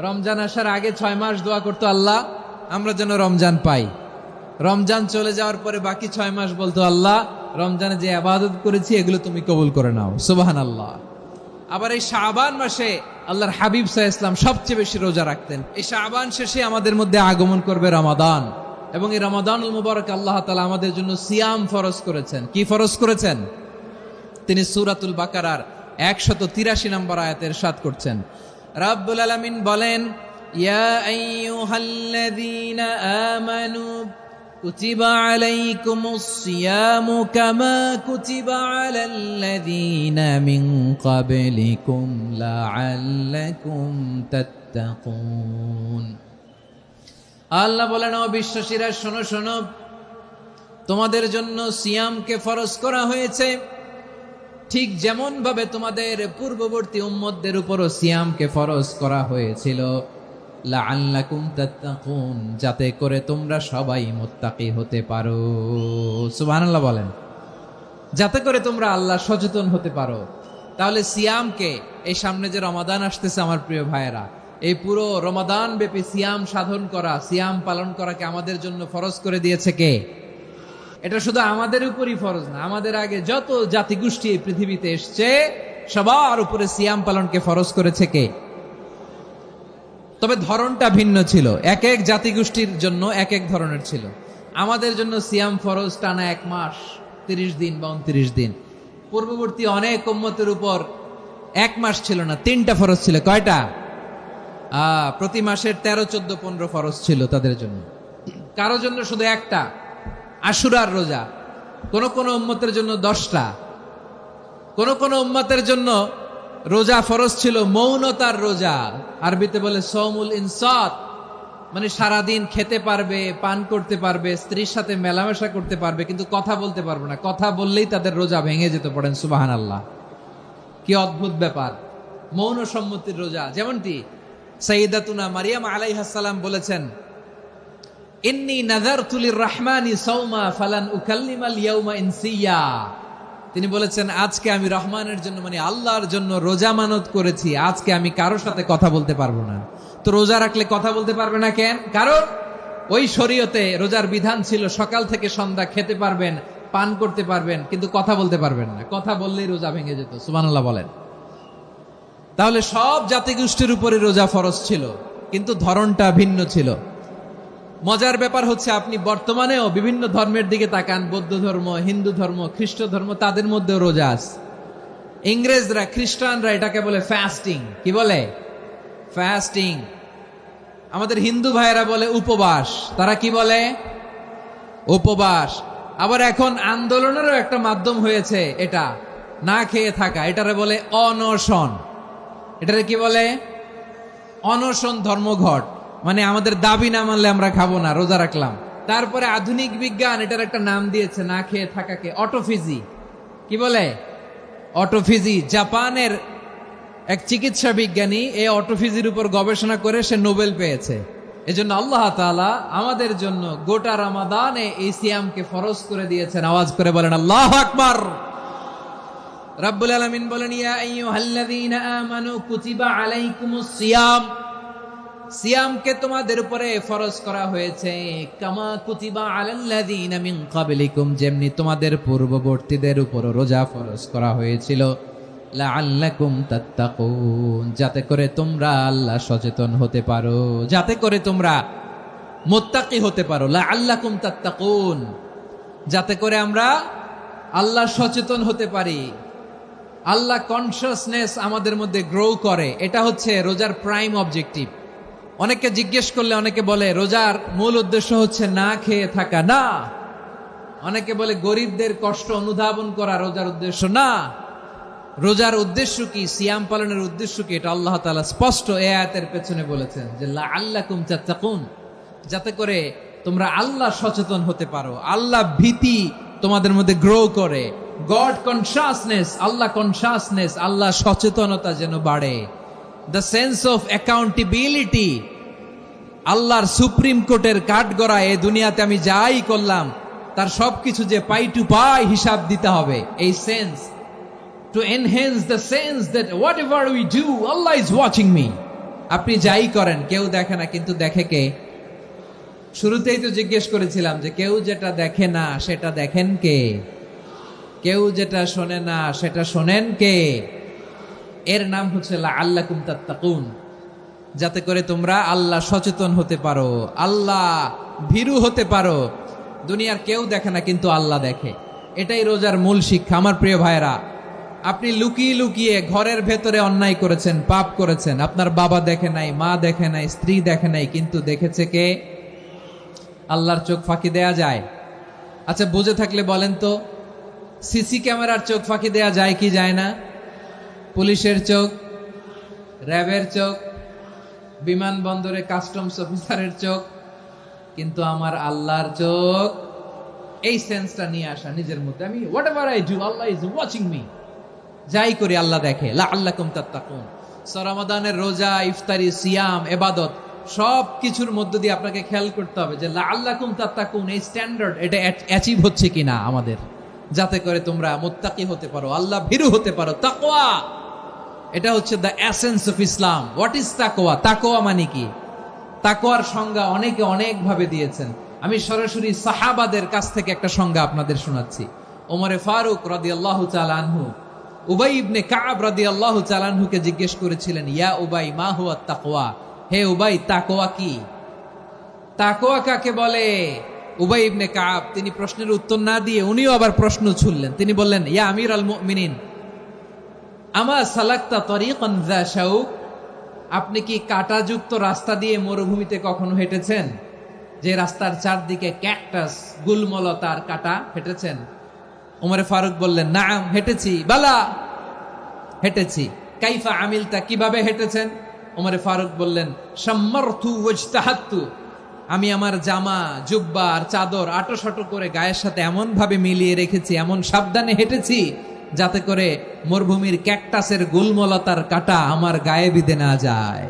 রমজান আসার আগে 6 মাস দোয়া করতো, আল্লাহ আমরা যেন রমজান পাই। রমজান চলে যাওয়ার পরে বাকি 6 মাস বলতো, আল্লাহ রমজানে যে ইবাদত করেছি এগুলো তুমি কবুল করে নাও। সুবহানাল্লাহ। আবার এই শাবান মাসে আল্লাহর হাবিব সাল্লাল্লাহু আলাইহি ওয়াসাল্লাম সবচেয়ে বেশি রোজা রাখতেন। এই শাবান শেষে আমাদের মধ্যে আগমন করবে রমাদান, এবং এই রমাদানুল মুবারক আল্লাহ তাআলা আমাদের জন্য সিয়াম ফরজ করেছেন। কি ফরজ করেছেন? তিনি সূরাতুল বাকারার 183 নম্বর আয়াতে ইরশাদ করছেন, রাব্বুল আলামিন বলেন, ইয়া আইয়ুহাল্লাযীনা আমানু কুতিবা আলাইকুমুস সিয়ামু কামা কুতিবা আলাল্লাযীনা মিন ক্বাবলিকুম লাআল্লাকুম তাত্তাকুন। আল্লাহ বলেন, ও বিশ্বাসীরা শোনো শোনো, তোমাদের জন্য সিয়ামকে ফরজ করা হয়েছে, ঠিক যেমন ভাবে তোমাদের পূর্ববর্তী উম্মতদের উপরও সিয়ামকে ফরজ করা হয়েছিল, লাআল্লাকুম তাত্তাকুন, যাতে করে তোমরা সবাই মুত্তাকি হতে পারো। সুবহানাল্লাহ বলেন, যাতে করে তোমরা আল্লাহ সচেতন হতে পারো। তাহলে সিয়ামকে, এই সামনে যে রমাদান আসতেছে আমার প্রিয় ভাইয়েরা, এই পুরো রমাদান ব্যাপী সিয়াম সাধন করা, সিয়াম পালন করাকে আমাদের জন্য ফরজ করে দিয়েছে কে? এটা শুধু আমাদের উপরই ফরজ না, আমাদের আগে যত জাতিগোষ্ঠী এই পৃথিবীতে এসছে সবার উপরে সিয়াম পালনকে ফরজ করেছে কে? তবে ধরনটা ভিন্ন ছিল, এক এক জাতিগোষ্ঠীর জন্য এক এক ধরনের ছিল। আমাদের জন্য সিয়াম ফরজ টানা 1 মাস 30 দিন বা 29 দিন। পূর্ববর্তী অনেক উম্মতের উপর 1 মাস ছিল না, 3টা ফরজ ছিল। কয়টা? প্রতি মাসের 13, 14, 15 ফরজ ছিল তাদের জন্য। কারো জন্য শুধু একটা, আশুরার রোজা। কোন কোন উম্মতের জন্য 10টা। কোন কোন উম্মতের জন্য রোজা ফরজ ছিল মৌনতার রোজা, আরবিতে বলে সৌমুল ইনসাত, মানে সারাদিন খেতে পারবে, পান করতে পারবে, স্ত্রীর সাথে মেলামেশা করতে পারবে, কিন্তু কথা বলতে পারবে না। কথা বললেই তাদের রোজা ভেঙে যেত। পড়েন সুবহানাল্লাহ। কি অদ্ভুত ব্যাপার! মৌন সম্মতির রোজা। যেমনটি সাইয়্যিদাতুনা মারিয়াম আলাইহিস সালাম বলেছেন, ইন্নী নাযারতু লির-রাহমানি সাওমা ফালান উকাল্লিমাল ইয়াওমা ইনসিয়্যা। তিনি বলেছেন, আজকে আমি রহমানের জন্য মানে আল্লাহর জন্য রোজা মানত করেছি, আজকে আমি কারোর সাথে কথা বলতে পারবো না। তো রোজা রাখলে কথা বলতে পারবে না কেন? কারণ ওই শরীয়তে রোজার বিধান ছিল সকাল থেকে সন্ধ্যা খেতে পারবেন, পান করতে পারবেন, কিন্তু কথা বলতে পারবেন না। কথা বললেই রোজা ভেঙে যেত। সুবহানাল্লাহ বলেন। তাহলে সব জাতিগোষ্ঠীর উপরে রোজা ফরজ ছিল, কিন্তু ধরনটা ভিন্ন ছিল। মজার ব্যাপার হচ্ছে, আপনি বর্তমানেও বিভিন্ন ধর্মের দিকে তাকান, বৌদ্ধ ধর্ম, হিন্দু ধর্ম, খ্রিস্ট ধর্ম, তাদের মধ্যেও রোজা আছে। ইংরেজরা, খ্রিস্টানরা এটাকে বলে ফাস্টিং। কি বলে? ফাস্টিং। আমাদের হিন্দু ভাইয়েরা বলে উপবাস। তারা কি বলে? উপবাস। আবার এখন আন্দোলনেরও একটা মাধ্যম হয়েছে এটা, না খেয়ে থাকা। এটারে বলে অনশন। এটারে কি বলে? অনশন ধর্মঘট। মানে আমাদের দাবি না মানলে আমরা খাবো না, রোজা রাখলাম। তারপরে আধুনিক বিজ্ঞান এটার একটা নাম দিয়েছে না খেয়ে থাকাকে, অটোফিজি। কি বলে? অটোফিজি। জাপানের এক চিকিৎসা বিজ্ঞানী এই অটোফিজির উপর গবেষণা করে সে নোবেল পেয়েছে। এজন্য আল্লাহ তাআলা আমাদের জন্য গোটা রমাদানে এই সিয়ামকে ফরজ করে দিয়েছেন। আওয়াজ করে বলেন আল্লাহু আকবার। রাব্বুল আলামিন বলেন, ইয়া আইয়ুহাল্লাযীনা আমানু কুতিবা আলাইকুমুস সিয়াম। সিয়ামকে তোমাদের উপরে ফরজ করা হয়েছে, কামা কুতিবা আলাল্লাযীনা মিন ক্বাবলিকুম, যেমনি তোমাদের পূর্ববর্তীদের উপর রোজা ফরজ করা হয়েছিল, লাআল্লাকুম তাত্তাকুন, যাতে করে তোমরা আল্লাহ সচেতন হতে পারো, যাতে করে তোমরা মুত্তাকি হতে পারো। লাআল্লাকুম তাত্তাকুন, যাতে করে আমরা আল্লাহ সচেতন হতে পারি, আল্লাহ কনসিয়াসনেস আমাদের মধ্যে গ্রো করে। এটা হচ্ছে রোজার প্রাইম অবজেক্টিভ। অনেকে জিজ্ঞেস করলে অনেকে বলে রোজার মূল উদ্দেশ্য হচ্ছে না খেয়ে থাকা। না। অনেকে বলে গরিবদের কষ্ট অনুধাবন করা রোজার উদ্দেশ্য। না। রোজার উদ্দেশ্য কি? সিয়াম পালনের উদ্দেশ্য কি? এটা আল্লাহ তাআলা স্পষ্ট এই আয়াতের পেছনে বলেছেন যে লাআল্লাকুম তাত্তাকুন, যাতে করে তোমরা আল্লাহ সচেতন হতে পারো, আল্লাহ ভীতি তোমাদের মধ্যে গ্রো করে, গড কনসিয়াসনেস, আল্লাহ কনসিয়াসনেস, আল্লাহ সচেতনতা যেন বাড়ে, দ্য সেন্স অফ অ্যাকাউন্টেবিলিটি। আল্লাহর সুপ্রিম কোর্টের কাঠগড়া এই দুনিয়াতে আমি যাই করলাম তার সবকিছু যে পাই টু পাই হিসাব দিতে হবে, এই sense, to enhance the sense that whatever we do, Allah is watching me. আপনি যাই করেন কেউ দেখে না, কিন্তু দেখে কে? শুরুতেই তো জিজ্ঞেস করেছিলাম যে কেউ যেটা দেখে না সেটা দেখেন কে? কেউ যেটা শোনে না সেটা শোনেন কে? এর নাম হচ্ছে লাআল্লাকুম তাত্তাকুন, যাতে করে তোমরা আল্লাহ সচেতন হতে পারো, আল্লাহ ভীরু হতে পারো। দুনিয়ার কেউ দেখে না, কিন্তু আল্লাহ দেখে। এটাই রোজার মূল শিক্ষা। আমার প্রিয় ভাইরা, আপনি লুকিয়ে লুকিয়ে ঘরের ভেতরে অন্যায় করেছেন, পাপ করেছেন, আপনার বাবা দেখে নাই, মা দেখে নাই, স্ত্রী দেখে নাই, কিন্তু দেখেছে কে? আল্লাহর চোখ ফাঁকি দেয়া যায়? আচ্ছা, বুঝে থাকলে বলেন তো, সিসি ক্যামেরার চোখ ফাঁকি দেয়া যায় কি যায় না? পুলিশের চোখ, র্যাবের চোখ, বিমানবন্দরে কাস্টমস অফিসারের চোখ, কিন্তু আমার আল্লাহর চোখ। এই সেন্সটা নিয়ে আসা নিজের মধ্যে, আমি what ever I do Allah is watching me, যাই করি আল্লাহ দেখে। লাআল্লাকুম তাত্তাকুন। রমাদানের রোজা, ইফতারি, সিয়াম, ইবাদত সব কিছুর মধ্য দিয়ে আপনাকে খেয়াল করতে হবে যে লাআল্লাকুম তাত্তাকুন এই স্ট্যান্ডার্ড এটা অ্যাচিভ হচ্ছে কিনা আমাদের, যাতে করে তোমরা মুত্তাকি হতে পারো, আল্লাহ ভীরু হতে পারো। তাকওয়া, এটা হচ্ছে the essence of Islam. What is তাকওয়া? তাকওয়া মানে কি? তাকওয়ার সংজ্ঞা অনেকে অনেক ভাবে দিয়েছেন। আমি সরাসরি সাহাবাদের কাছ থেকে একটা সংজ্ঞা আপনাদের শোনাচ্ছি। ওমরে ফারুক রাদিয়াল্লাহু তাআলা আনহু উবাই ইবনে কাব রাদিয়াল্লাহু তাআলা আনহুকে জিজ্ঞেস করেছিলেন, ইয়া উবাই মা হুয়া তাকওয়া? হে উবাই, তাকওয়া কি? তাকওয়া কাকে বলে? উবাই ইবনে কাব তিনি প্রশ্নের উত্তর না দিয়ে উনিও আবার প্রশ্ন ছুড়লেন। তিনি বললেন, ইয়া আমিরাল মুমিনিন, আমা সালাকতা তরিকান যা শাউক? আপনি কি কাঁটাযুক্ত রাস্তা দিয়ে মরুভূমিতে কখনো হেঁটেছেন? যে রাস্তার চারদিকে ক্যাকটাস, গুলমলতার কাঁটা, হেঁটেছেন? ওমরে ফারুক বললেন, নাম, হেঁটেছি। বালা, হেঁটেছি। কাইফা আমিলতা, কিভাবে হেঁটেছেন? ওমরে ফারুক বললেন, শাম্মারতু ওয়াজতাহাতু, আমি আমার জামা, জুব্বা আর চাদর আটোসাটো করে গায়ের সাথে এমন ভাবে মিলিয়ে রেখেছি, এমন সাবধানে হেঁটেছি যাতে করে মরুভূমির ক্যাকটাসের গুলমলতার কাঁটা আমার গায়ে বিঁধে না যায়।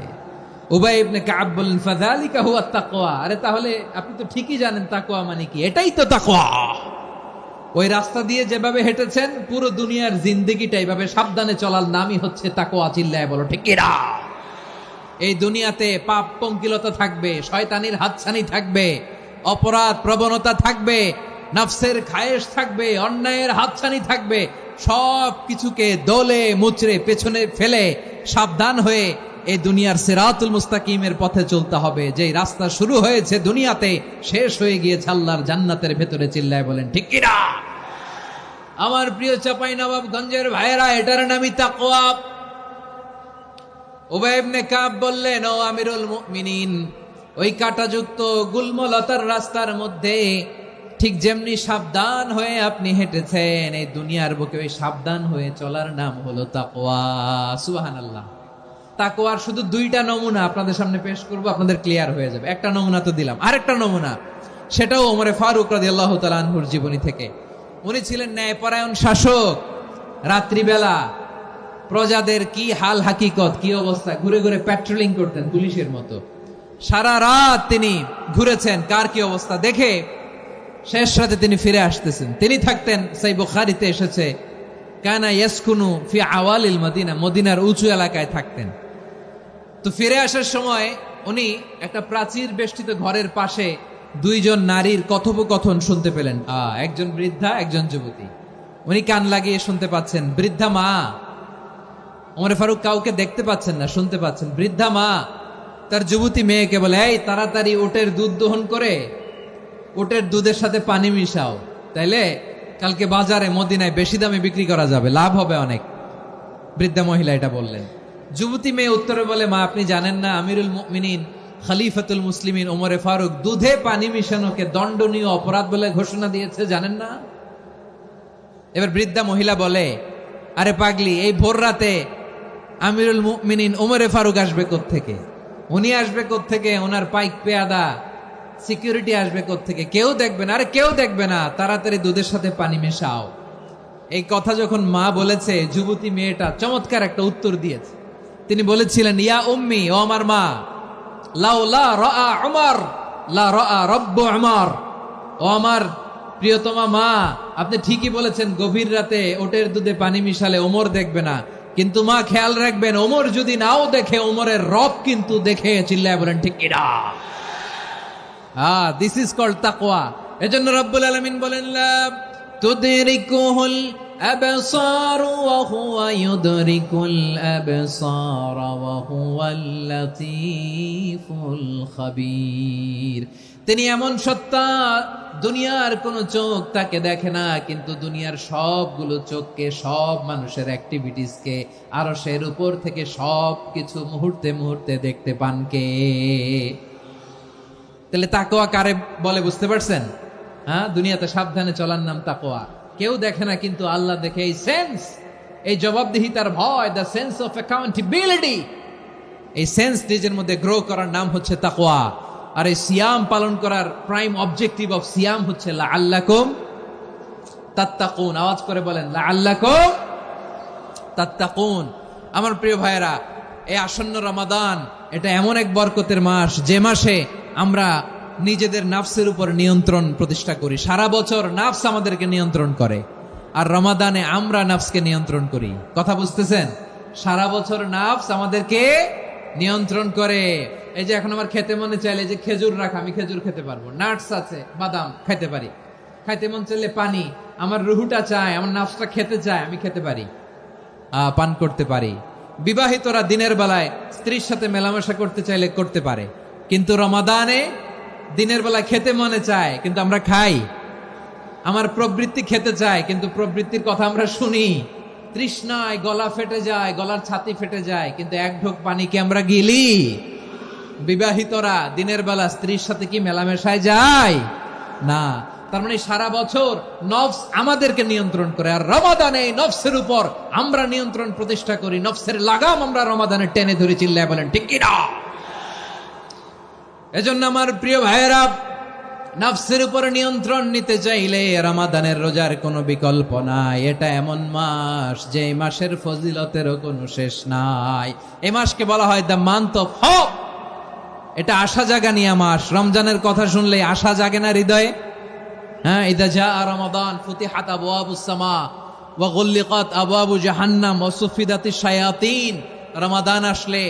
উবাই ইবনে কাব বললেন ফাযালিকা হুয়া তাকওয়া। আরে তাহলে আপনি তো ঠিকই জানেন তাকওয়া মানে কি, এটাই তো তাকওয়া। ওই রাস্তা দিয়ে যেভাবে হেঁটেছেন পুরো দুনিয়ার জিন্দেগিটা এইভাবে সাবধানে চলার নামই হচ্ছে তাকওয়া। চিল্লায় বলো ঠিক কিনা? এই দুনিয়াতে পাপ পঙ্কিলতা থাকবে, শয়তানির হাতছানি থাকবে, অপরাধ প্রবণতা থাকবে, নফসের খায়েশ থাকবে, অন্যায়ের হাতছানি থাকবে। সব কিছুকে দলে মুচড়ে পেছনে ফেলে সাবধান হয়ে এই দুনিয়ার সিরাতুল মুস্তাকিমের পথে চলতে হবে। যেই রাস্তা শুরু হয়েছে দুনিয়াতে শেষ হয়ে গিয়েছে আল্লাহর জান্নাতের ভেতরে। চিল্লায় বলেন ঠিক কিনা? আমার প্রিয় চাঁপাইনবাবগঞ্জের ভাইয়েরা, এটার নামই তাকওয়া। উবাই ইবনে কাব বললেন, ও আমিরুল মুমিনিন, ওই কাঁটাযুক্ত গুল্মলতার রাস্তার মধ্যে ঠিক যেমনি সাবধান হয়ে আপনি হেঁটেছেন, এই দুনিয়ার বুকে ওই সাবধান হয়ে চলার নাম হলো তাকওয়া। সুবহানাল্লাহ। তাকওয়ার শুধু দুইটা নমুনা আপনাদের সামনে পেশ করব, আপনাদের ক্লিয়ার হয়ে যাবে। একটা নমুনা তো দিলাম, আরেকটা নমুনা, সেটাও ওমরে ফারুক রাদিয়াল্লাহু তাআলা আনহুর জীবনী থেকে। উনি ছিলেন ন্যায়পরায়ণ শাসক। রাত্রিবেলা প্রজাদের কি হাল হাকিকত, কি অবস্থা, ঘুরে ঘুরে প্যাট্রোলিং করতেন পুলিশের মতো। সারা রাত তিনি ঘুরেছেন কার কি অবস্থা দেখে, শেষ রাতে তিনি ফিরে আসতেছেন। তিনি থাকতেন, সেই বুখারীতে এসেছে, কানা ইয়াসকুনু ফি আওয়ালিল মদিনা, মদিনার উঁচু এলাকায় থাকতেন। তো ফিরে আসার সময় উনি একটা প্রাচীর বেষ্টিত ঘরের পাশে দুইজন নারীর কথোপকথন শুনতে পেলেন। একজন বৃদ্ধা, একজন যুবতী। উনি কান লাগিয়ে শুনতে পাচ্ছেন। বৃদ্ধা মা, ওমর ফারুক কাউকে দেখতে পাচ্ছেন না, শুনতে পাচ্ছেন। বৃদ্ধা মা তার যুবতী মেয়েকে বলে, এই তাড়াতাড়ি উটের দুধ দহন করে উটের দুধের সাথে পানি মিশাও, তাইলে কালকে বাজারে মদিনায় বেশি দামে বিক্রি করা যাবে, লাভ হবে অনেক। বৃদ্ধা মহিলা এটা বললেন। যুবতী মেয়ে উত্তরে বলে, মা আপনি জানেন না আমিরুল মুমিনিন খলিফাতুল মুসলিমিন ওমরে ফারুক দুধে পানি মিশানোকে দণ্ডনীয় অপরাধ বলে ঘোষণা দিয়েছে, জানেন না? এবার বৃদ্ধা মহিলা বলে, আরে পাগলি, এই ভোর রাতে আমিরুল মুমিনিন ওমরে ফারুক আসবে কোত্থেকে? উনি আসবে কোত্থেকে? ওনার পাইক পেয়াদা সিকিউরিটি আসবে কোত্থেকে? কেউ দেখবে না। আরে কেউ দেখবে না, তাড়াতাড়ি দুধের সাথে পানি মেশাও। এই কথা যখন মা বলেছে, যুবতী মেয়েটা চমৎকার একটা উত্তর দিয়েছে। তিনি বলেছিলেন, ইয়া উম্মি, ও আমার মা, লাউলা রাআ উমর লা রাআ রব্বু উমর। ও আমার প্রিয়তমা মা, আপনি ঠিকই বলেছেন, গভীর রাতে ওটের দুধে পানি মিশালে ওমর দেখবে না, কিন্তু মা খেয়াল রাখবেন, ওমর যদি নাও দেখে, ওমরের রব কিন্তু দেখে। চিল্লায় বলেন ঠিক কিনা? দিস ইজ কল্ড তাকওয়া। এজন্য রব্বুল আলামিন বলেন, লা তুদরিকুহুল আবসার ওয়া হুয়া ইউদরিকুল আবসার ওয়া হুয়াল লাতীফুল খাবীর। তিনি এমন সত্তা, দুনিয়ার কোনো চোখ তাকে দেখে না, কিন্তু দুনিয়ার সবগুলো চোখকে, সব মানুষের অ্যাক্টিভিটিসকে আরশের উপর থেকে সব কিছু মুহূর্তে মুহূর্তে দেখতে পান কে? তাহলে তাকওয়া কারে বলে বুঝতে পারছেন? দুনিয়াতে সাবধানে চলার নাম তাকওয়া। কেউ দেখে না, কিন্তু আল্লাহ দেখে। এই সেন্স, এই জবাবদিহিতার ভয়, দ্য সেন্স অফ অ্যাকাউন্টেবিলিটি, এই সেন্স নিজের মধ্যে গ্রো করার নাম হচ্ছে তাকওয়া। আর এই সিয়াম পালন করার প্রাইম অবজেক্টিভ অফ সিয়াম হচ্ছে লাআল্লাকুম তাত্তাকুন। আওয়াজ করে বলেন, লাআল্লাকুম তাত্তাকুন। আমার প্রিয় ভাইয়েরা, এই আসন্ন রমাদান, এটা এমন এক বরকতের মাস, যে মাসে আমরা নিজেদের নাফসের উপর নিয়ন্ত্রণ প্রতিষ্ঠা করি। সারা বছর নাফস আমাদেরকে নিয়ন্ত্রণ করে, আর রমাদানে আমরা নাফসকে নিয়ন্ত্রণ করি। কথা বুঝতেছেন? সারা বছর নাফস আমাদেরকে নিয়ন্ত্রণ করে। এই যে এখন আমার খেতে মনে চাইলে যে খেজুর রাখা, আমি খেজুর খেতে পারবো, নাটস আছে, বাদাম খেতে পারি। খাইতে মন চাইলে পানি, আমার রুহুটা চায়, আমার নাফসটা খেতে চায়, আমি খেতে পারি, পান করতে পারি। বিবাহিতরা দিনের বেলায় স্ত্রীর সাথে মেলামেশা করতে চাইলে করতে পারে, কিন্তু রমাদানে দিনের বেলায় খেতে মনে চায়, কিন্তু আমরা খাই। আমার প্রবৃত্তি খেতে চায়, কিন্তু প্রবৃত্তির কথা আমরা শুনি। তৃষ্ণায় গলা ফেটে যায়, গলার ছাতি ফেটে যায়, কিন্তু এক ঢোক পানি কি আমরা গিলি? বিবাহিতরা দিনের বেলা স্ত্রীর সাথে কি মেলামেশায় যায়? না। তার মানে সারা বছর নফস আমাদেরকে নিয়ন্ত্রণ করে, আর রমাদানে এই নফসের উপর আমরা নিয়ন্ত্রণ প্রতিষ্ঠা করি। নফসের লাগাম আমরা রমাদানে টেনে ধরে। চিল্লায় বলেন ঠিক কিনা? এজন্য আমার প্রিয় ভাইয়েরা, নফসের উপর নিয়ন্ত্রণ নিতে চাইলে রমাদানের রোজার কোনো বিকল্প নাই। এটা এমন মাস, যে মাসের ফজিলতেরও কোনো শেষ নাই। এই মাসকে বলা হয় দ্য মান্থ অফ হোপ, এটা আশা জাগানিয়া মাস। রমজানের কথা শুনলে আশা জাগে না হৃদয়ে? হ্যাঁ, ইদা জা রমাদান ফুতিহাত আবওয়াবুস সামা ওয়া গুল্লিকাত আবওয়াবু জাহান্নাম ওয়া সুফিদাতিশ শায়াতিন। রমাদান আসলে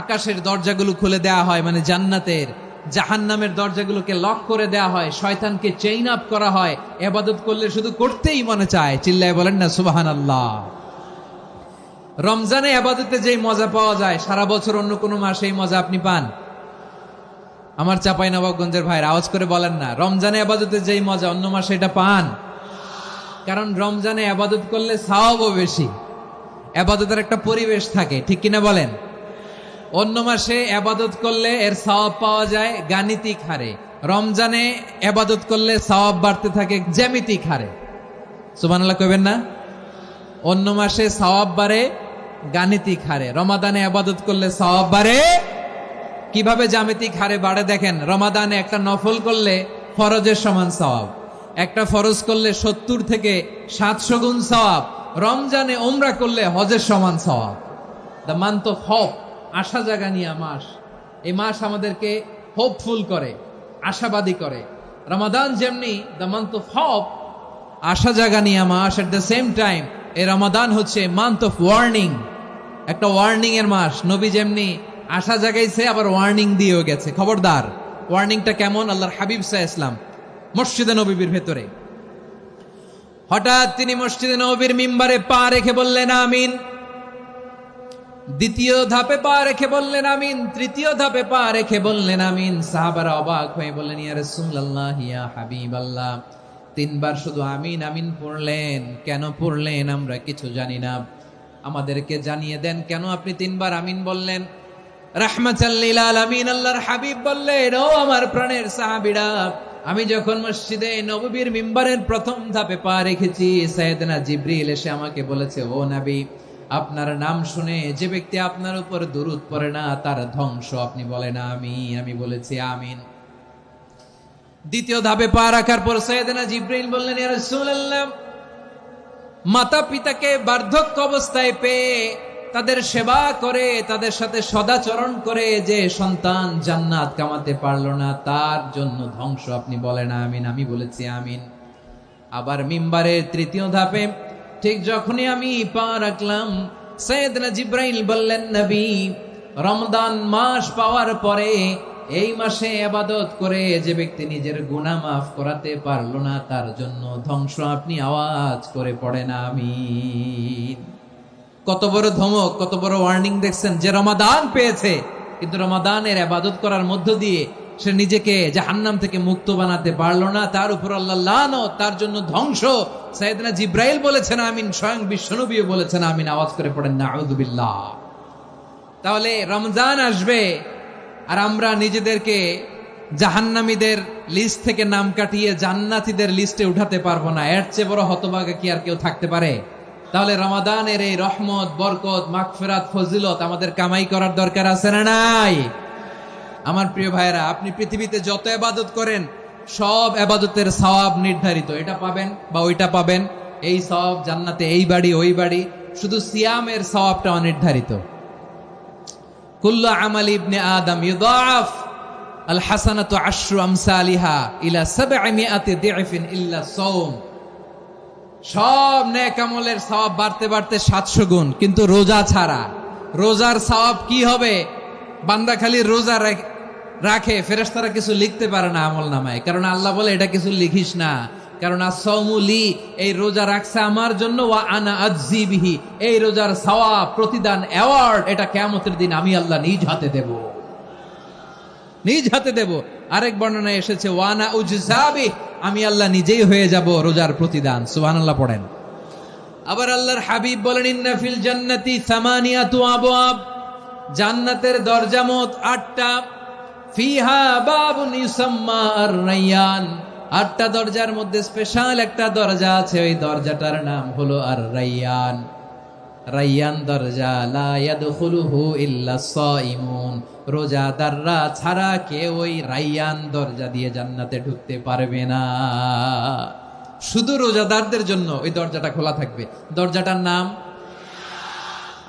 আকাশের দরজাগুলো খুলে দেয়া হয়, মানে জান্নাতের। জাহান্নামের দরজাগুলোকে লক করে দেয়া হয়, শয়তানকে চেইন আপ করা হয়। ইবাদত করলে শুধু করতেই মনে চায়। চিল্লায় বলেন না সুবহানাল্লাহ। রমজানে ইবাদতে যেই মজা পাওয়া যায়, সারা বছর অন্য কোনো মাসে এই মজা আপনি পান? আমার চাঁপাইনবাবগঞ্জের ভাইরা আওয়াজ করে বলেন না, রমজানে ইবাদতে যেই মজা অন্য মাসে এটা পান? কারণ রমজানে ইবাদত করলে সওয়াবও বেশি, ইবাদতের একটা পরিবেশ থাকে, ঠিক কিনা বলেন? অন্য মাসে ইবাদত করলে এর সওয়াব পাওয়া যায় গাণিতিক হারে, রমজানে ইবাদত করলে সওয়াব বাড়তে থাকে জ্যামিতিক হারে। সুবহানাল্লাহ কইবেন না? অন্য মাসে সওয়াব বাড়ে গাণিতিক হারে, রমাদানে ইবাদত করলে সওয়াব বাড়ে কিভাবে জ্যামিতিক হারে বাড়ে দেখেন। রমাদানে একটা নফল করলে ফরজের সমান সওয়াব, একটা ফরজ করলে 70 থেকে 700 গুণ সওয়াব। রমজানে উমরা করলে হজের সমান সওয়াব। দ্য মান্থ অফ হোপ, আশা জাগানিয়া মাস। এই মাস আমাদেরকে হোপফুল করে, আশাবাদী করে। রমাদান যেমনি দ্য মান্থ অফ হোপ, আশা জাগানিয়া মাস, এট দ্য সেম টাইম এই রমাদান হচ্ছে মান্থ অফ ওয়ার্নিং, একটা ওয়ার্নিং এর মাস। নবী যেমনি আশা জাগাইছে, আবার ওয়ার্নিং দিয়েও গেছে, খবরদার। ওয়ার্নিংটা কেমন? আল্লাহর হাবিব সাল্লাল্লাহু আলাইহি ওয়াসাল্লাম মসজিদে নববীর ভেতরে, হঠাৎ তিনি মসজিদে নববীর মিম্বারে পা রেখে বললেন আমিন। দ্বিতীয় ধাপে পা রেখে বললেন আমিন, তৃতীয় ধাপে পা রেখে বললেন আমিন। সাহাবারা অবাক হয়ে বললেন, ইয়া রাসূলুল্লাহ, ইয়া হাবিবাল্লাহ, 3 বার শুধু আমিন আমিন পড়লেন, কেন পড়লেন আমরা কিছু জানি না, আমাদেরকে জানিয়ে দেন কেন আপনি 3 বার আমিন বললেন। রাহমাতাল লিল আলামিন আল্লাহর হাবিব বললেন, ও আমার প্রাণের সাহাবীরা, আমি যখন মসজিদে নববীর মিম্বারের প্রথম ধাপে পা রেখেছি, সাইয়েদনা জিবরিল এসে আমাকে বলেছে, ও নবী, আপনার নাম শুনে যে ব্যক্তি আপনার উপর দুরূদ পড়ে না তার ধ্বংস। আপনি বলেন আমিন। আমি বলেছি আমিন। দ্বিতীয় ধাপে পা রাখার পর সাইয়েদনা জিবরিল বললেন, ইয়া রাসূলুল্লাহ, মাতা পিতাকে বার্ধক্য অবস্থায় পেয়ে তাদের সেবা করে, তাদের সাথে সদাচরণ করে যে সন্তান জান্নাত কামাতে পারলো না, তার জন্য ধ্বংস। আপনি বলেন আমিন। আমি বলেছি আমিন। আবার মিম্বারের তৃতীয় ধাপে ঠিক যখনই আমি পা রাখলাম, সাইয়েদনা জিবরাইল বললেন, নবী, রমজান মাস পাওয়ার পরে এই মাসে ইবাদত করে যে ব্যক্তি নিজের গুনাহ মাফ করাতে পারলো না, তার জন্য ধ্বংস। আপনি আওয়াজ করে পড়েন আমিন। কত বড় ধমক, কত বড় ওয়ার্নিং দেখছেন। যে রমাদান পেয়েছে, কিন্তু রমাদানের ইবাদত করার মধ্য দিয়ে সে নিজেকে জাহান্নাম থেকে মুক্ত বানাতে পারলো না, তার উপর আল্লাহ লানত, তার জন্য ধ্বংস। সাইয়েদনা জিবরাইল বলেছেন আমিন, স্বয়ং বিশ্বনবীও বলেছেন আমিন। আওয়াজ করে পড়েন নাউযু বিল্লাহ। তাহলে রমজান আসবে আর আমরা নিজেদেরকে জাহান্নামীদের লিস্ট থেকে নাম কাটিয়ে জান্নাতীদের লিস্টে উঠাতে পারবো না। এর চেয়ে বড় হতভাগা কি আর কেউ থাকতে পারে? তাহলে রমাদানের এই রহমত, বরকত, মাগফিরাত, ফজিলত আমাদের কামাই করার দরকার আছে না নাই? আমার প্রিয় ভাইরা, আপনি পৃথিবীতে যত ইবাদত করেন সব ইবাদতের সওয়াব নির্ধারিত। এটা পাবেন বা ওইটা পাবেন, এই সওয়াব জান্নাতে, এই বাড়ি ওই বাড়ি। শুধু সিয়ামের সওয়াবটা অনির্ধারিত। কুল্লু আমালি ইবনে আদম ইউদাআফ আল হাসানাতু আশরু আমসালিহা ইলা 700 দি'ফিন ইল্লা সাওম। সব নেক আমলের সওয়াব বাড়তে বাড়তে 700 গুণ, কিন্তু রোজা ছাড়া। রোজার সওয়াব কি হবে? বান্দা খালি রোজা রাখে, ফেরেশতারা কিছু লিখতে পারে না আমল নামায়, কারণ আল্লাহ বলে এটা কিছু লিখিস না, কারণ আস-সাওমু লি, এই রোজা রাখছে আমার জন্য, ওয়া আনা আজজি বিহি, এই রোজার সওয়াব, প্রতিদান, অ্যাওয়ার্ড, এটা কিয়ামতের দিন আমি আল্লাহ নিজ হাতে দেব, নিজ হাতে দেব। আরেক বর্ণনায় এসেছে ওয়া আনা উজজাবি, আমি আল্লাহ নিজেই হয়ে যাব রোজার প্রতিদান। সুবহানাল্লাহ পড়েন। আবার আল্লাহর হাবিব বলেন, ইন্না ফিল জান্নাতি 8 আবওয়াব, জান্নাতের দরজা মোট 8টা। ফিহা বাবুন ইউসাম্মা আর-রায়্যান, 8টা দরজার মধ্যে স্পেশাল একটা দরজা আছে, ওই দরজাটার নাম হলো আর-রায়্যান। রায়্যান দরজা, লা ইয়াদখুলুহু ইল্লা সাইমুন, রোজাদাররা ছাড়া কেউ ওই রায়্যান দরজা দিয়ে জান্নাতে ঢুকতে পারবে না। শুধু রোজাদারদের জন্য ওই দরজাটা খোলা থাকবে। দরজাটার নাম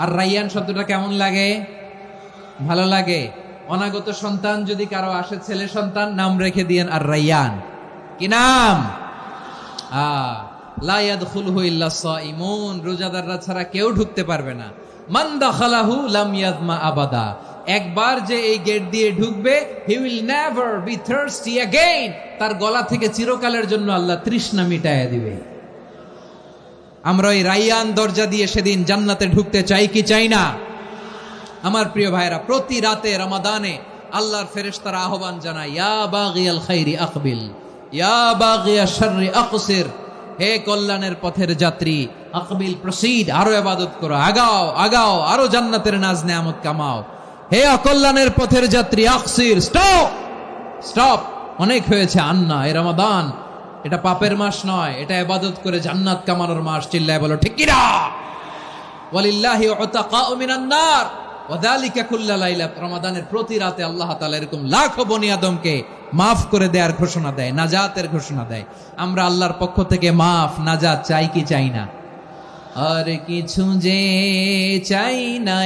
আর রায়্যান। শব্দটা কেমন লাগে? ভালো লাগে। অনাগত সন্তান যদি কারো আসে, ছেলে সন্তান, নাম রেখে দিয়েন আর রাইয়ান। কি নাম? লা ইয়াদখুলহু ইল্লা সাইমুন, রোজাদাররা ছাড়া কেউ ঢুকতে পারবে না। মান দাখালাহু লাম ইয়াযমা আবাদা, একবার যে এই গেট দিয়ে ঢুকবে, he will never be thirsty again, তার গলা থেকে চিরকালের জন্য আল্লাহ তৃষ্ণা মিটায়া দিবে। আমরা ওই রাইয়ান দরজা দিয়ে সেদিন জান্নাতে ঢুকতে চাই কি চাই না? আমার প্রিয় ভাইরা, প্রতি রাতে রমাদানে আল্লাহর ফেরেশতারা আহ্বান জানায়, ইয়া বাগিয়াল খাইরি আকবিল, ইয়া বাগিয়াশ শাররি আকসির, হে কল্যাণের পথের যাত্রী, আকবিল প্রসিড, আরো ইবাদত করো, আগাও আগাও, আরো জান্নাতের নাজ নেয়ামত কামাও। হে অকল্যাণের পথের যাত্রী, আকসির, স্টপ স্টপ, অনেক হয়েছে। আন্না, এ রমাদান এটা পাপের মাস নয়, এটা ইবাদত করে জান্নাত কামানোর মাস। চিল্লায় বলো ঠিক কিনা? ওয়ালিল্লাহি উতাকাউ মিনান নার ওয়া যালিকা কুল্লা লাইলা, রমাদানের প্রতি রাতে আল্লাহ তাআলা এরকম লাখো বনি আদমকে মাফ করে দেওয়ার ঘোষণা দেয়, নাজাতের ঘোষণা দেয়। আমরা আল্লাহর পক্ষ থেকে মাফ, নাজাত চাই কি চাই না? আর কিছু যে চাই না।